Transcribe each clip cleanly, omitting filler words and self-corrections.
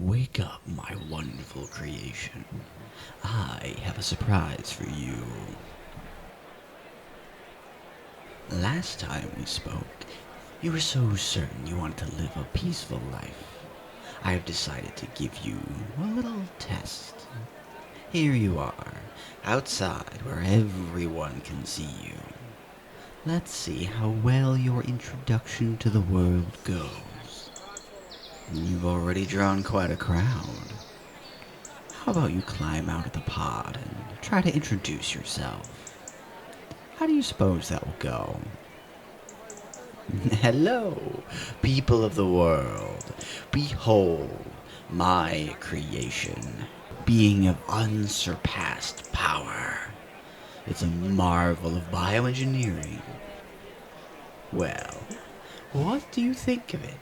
Wake up, my wonderful creation. I have a surprise for you. Last time we spoke, you were so certain you wanted to live a peaceful life. I have decided to give you a little test. Here you are, outside where everyone can see you. Let's see how well your introduction to the world goes. You've already drawn quite a crowd. How about you climb out of the pod and try to introduce yourself? How do you suppose that will go? Hello, people of the world. Behold my creation, being of unsurpassed power. It's a marvel of bioengineering. Well, what do you think of it?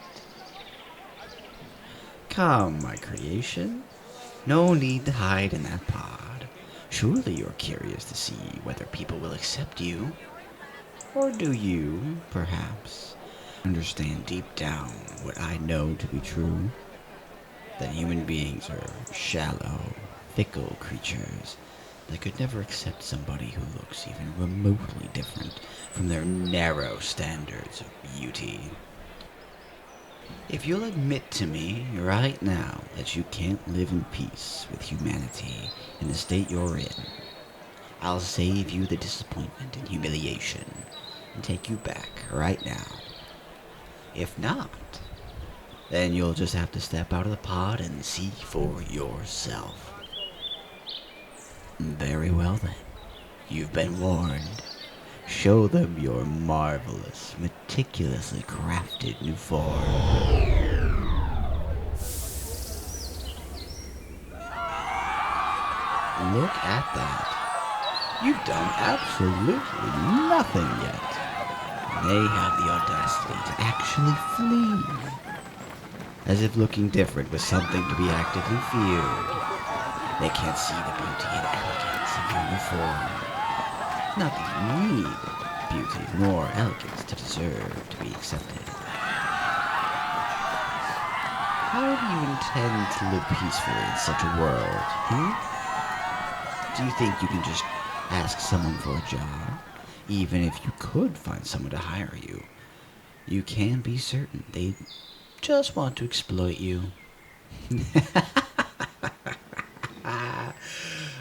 Come, my creation. No need to hide in that pod. Surely you're curious to see whether people will accept you. Or do you, perhaps, understand deep down what I know to be true? That human beings are shallow, fickle creatures that could never accept somebody who looks even remotely different from their narrow standards of beauty. If you'll admit to me right now that you can't live in peace with humanity in the state you're in, I'll save you the disappointment and humiliation and take you back right now. If not, then you'll just have to step out of the pod and see for yourself. Very well then. You've been warned. Show them your marvelous, meticulously crafted new form. Look at that. You've done absolutely nothing yet. They have the audacity to actually flee. As if looking different was something to be actively feared. They can't see the beauty and elegance of your new form. Not that you need beauty nor elegance to deserve to be accepted. How do you intend to live peacefully in such a world, Do you think you can just ask someone for a job? Even if you could find someone to hire you, you can be certain they just want to exploit you.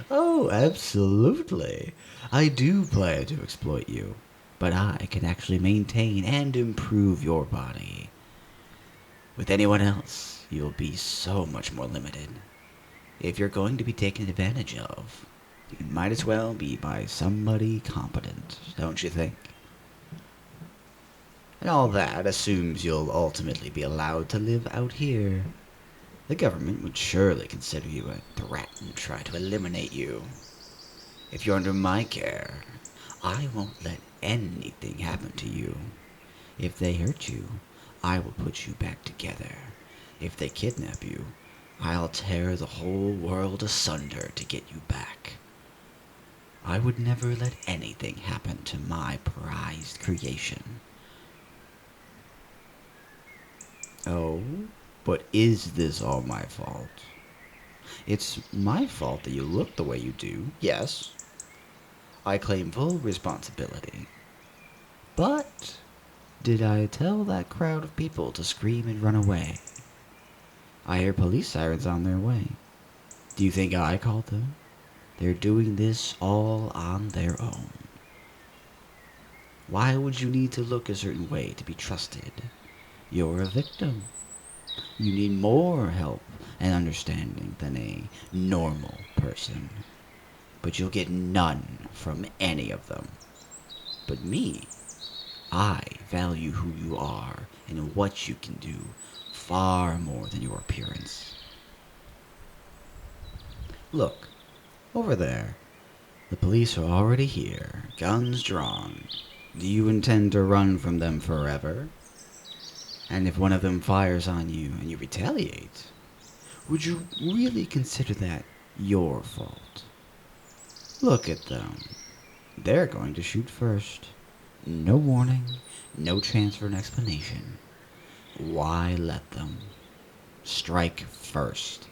Oh, absolutely. I do plan to exploit you, but I can actually maintain and improve your body. With anyone else, you'll be so much more limited. If you're going to be taken advantage of, you might as well be by somebody competent, don't you think? And all that assumes you'll ultimately be allowed to live out here. The government would surely consider you a threat and try to eliminate you. If you're under my care, I won't let anything happen to you. If they hurt you, I will put you back together. If they kidnap you, I'll tear the whole world asunder to get you back. I would never let anything happen to my prized creation. Oh? But is this all my fault? It's my fault that you look the way you do, yes. I claim full responsibility. But did I tell that crowd of people to scream and run away? I hear police sirens on their way. Do you think I called them? They're doing this all on their own. Why would you need to look a certain way to be trusted? You're a victim. You need more help and understanding than a normal person. But you'll get none from any of them. But me, I value who you are and what you can do far more than your appearance. Look, over there. The police are already here, guns drawn. Do you intend to run from them forever? And if one of them fires on you and you retaliate, would you really consider that your fault? Look at them. They're going to shoot first. No warning, no chance for an explanation. Why let them? strike first.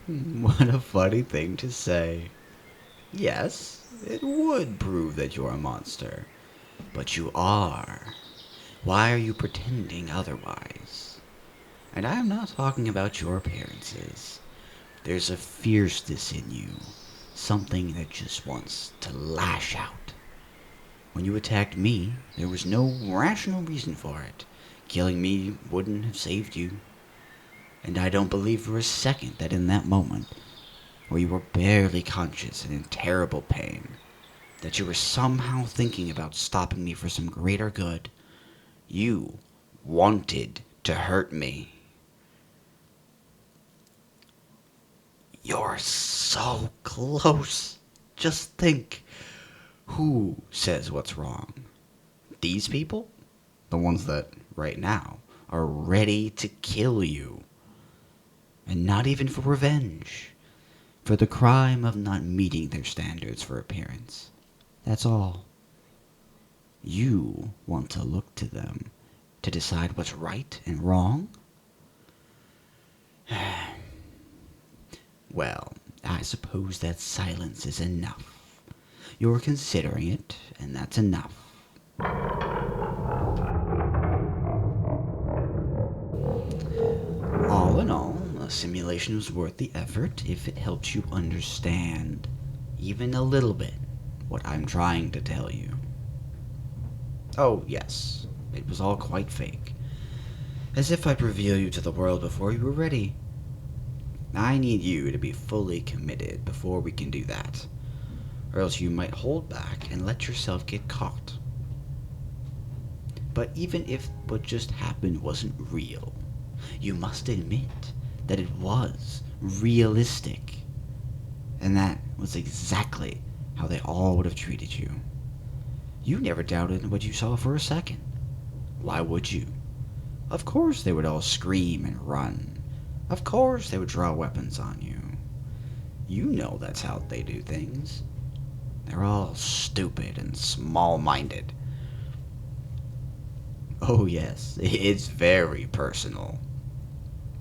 What a funny thing to say. Yes, it would prove that you're a monster. But you are. Why are you pretending otherwise? And I am not talking about your appearances. There's a fierceness in you. Something that just wants to lash out. When you attacked me, there was no rational reason for it. Killing me wouldn't have saved you. And I don't believe for a second that in that moment, where you were barely conscious and in terrible pain, that you were somehow thinking about stopping me for some greater good. You wanted to hurt me. You're so close. Just think. Who says what's wrong? These people? The ones that, right now, are ready to kill you. And not even for revenge. For the crime of not meeting their standards for appearance. That's all. You want to look to them to decide what's right and wrong? Well, I suppose that silence is enough. You're considering it, and that's enough. All in all, a simulation was worth the effort if it helps you understand, even a little bit, what I'm trying to tell you. Oh, yes, it was all quite fake. As if I'd reveal you to the world before you were ready. I need you to be fully committed before we can do that, or else you might hold back and let yourself get caught. But even if what just happened wasn't real, you must admit that it was realistic. And that was exactly how they all would have treated you. You never doubted what you saw for a second. Why would you? Of course they would all scream and run. Of course they would draw weapons on you. You know that's how they do things. They're all stupid and small-minded. Oh yes, it's very personal.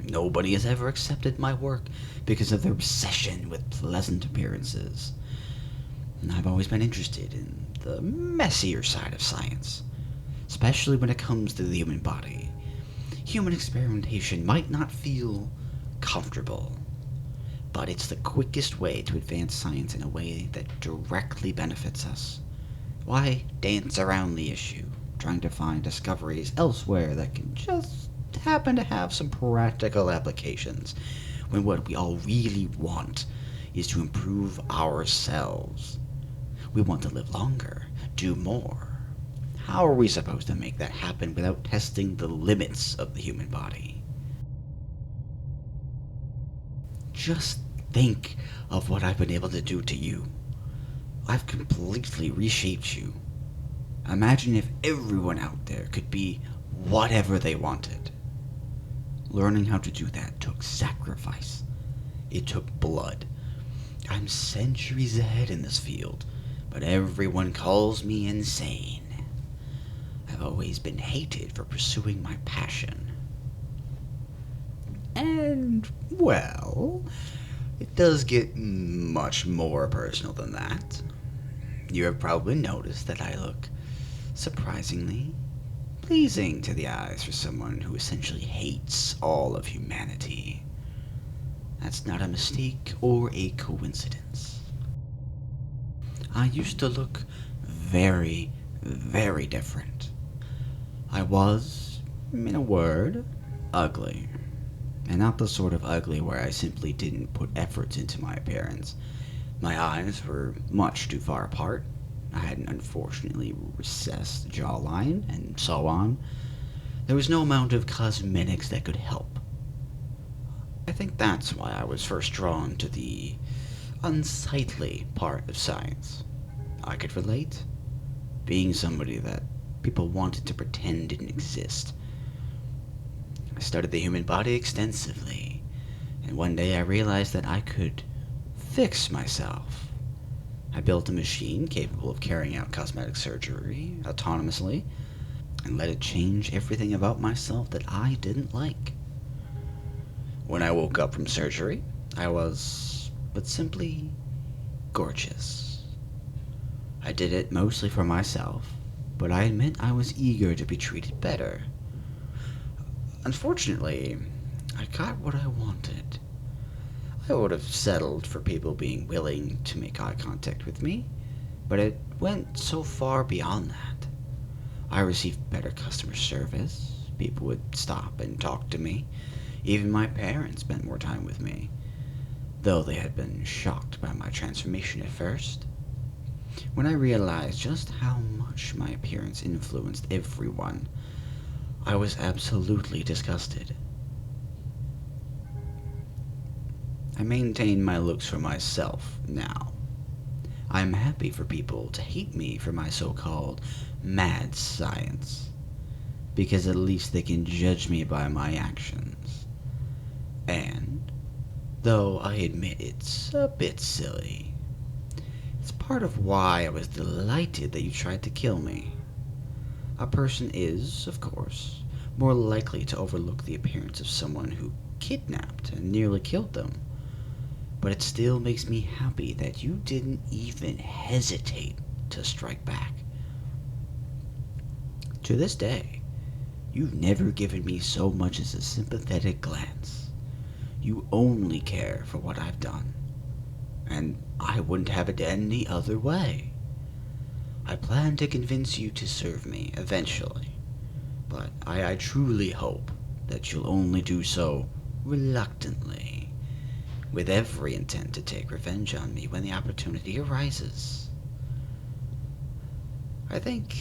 Nobody has ever accepted my work because of their obsession with pleasant appearances. And I've always been interested in the messier side of science, especially when it comes to the human body. Human experimentation might not feel comfortable, but it's the quickest way to advance science in a way that directly benefits us. Why dance around the issue, trying to find discoveries elsewhere that can just happen to have some practical applications, when what we all really want is to improve ourselves? We want to live longer, do more. How are we supposed to make that happen without testing the limits of the human body? Just think of what I've been able to do to you. I've completely reshaped you. Imagine if everyone out there could be whatever they wanted. Learning how to do that took sacrifice. It took blood. I'm centuries ahead in this field, but everyone calls me insane. I've always been hated for pursuing my passion. And, well, it does get much more personal than that. You have probably noticed that I look surprisingly pleasing to the eyes for someone who essentially hates all of humanity. That's not a mistake or a coincidence. I used to look very, very different. I was, in a word, ugly. And not the sort of ugly where I simply didn't put efforts into my appearance. My eyes were much too far apart. I had an unfortunately recessed jawline, and so on. There was no amount of cosmetics that could help. I think that's why I was first drawn to the unsightly part of science. I could relate. Being somebody that people wanted to pretend didn't exist. I studied the human body extensively, and one day I realized that I could fix myself. I built a machine capable of carrying out cosmetic surgery autonomously. and let it change everything about myself that I didn't like. When I woke up from surgery, I was but simply gorgeous. I did it mostly for myself, but I admit I was eager to be treated better. Unfortunately, I got what I wanted. I would have settled for people being willing to make eye contact with me, but it went so far beyond that. I received better customer service. People would stop and talk to me. Even my parents spent more time with me, though they had been shocked by my transformation at first. When I realized just how much my appearance influenced everyone, I was absolutely disgusted. I maintain my looks for myself now. I'm happy for people to hate me for my so-called mad science, because at least they can judge me by my actions. And, though I admit it's a bit silly, it's part of why I was delighted that you tried to kill me. A person is, of course, more likely to overlook the appearance of someone who kidnapped and nearly killed them. But it still makes me happy that you didn't even hesitate to strike back. To this day, you've never given me so much as a sympathetic glance. You only care for what I've done, and I wouldn't have it any other way. I plan to convince you to serve me eventually, but I truly hope that you'll only do so reluctantly, with every intent to take revenge on me when the opportunity arises. I think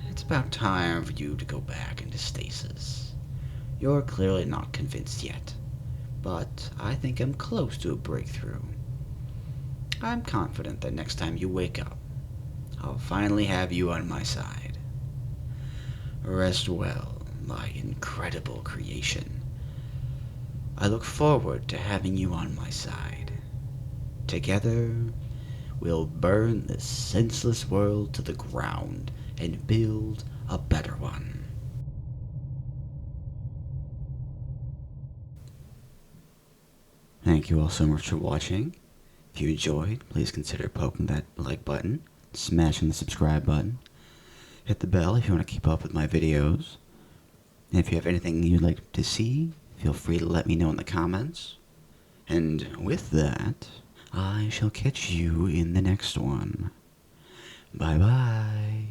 it's about time for you to go back into stasis. You're clearly not convinced yet, but I think I'm close to a breakthrough. I'm confident that next time you wake up, I'll finally have you on my side. Rest well, my incredible creation. I look forward to having you on my side. Together, we'll burn this senseless world to the ground and build a better one. Thank you all so much for watching. If you enjoyed, please consider poking that like button, smashing the subscribe button, hit the bell if you want to keep up with my videos. And if you have anything you'd like to see, feel free to let me know in the comments. And with that, I shall catch you in the next one. Bye bye.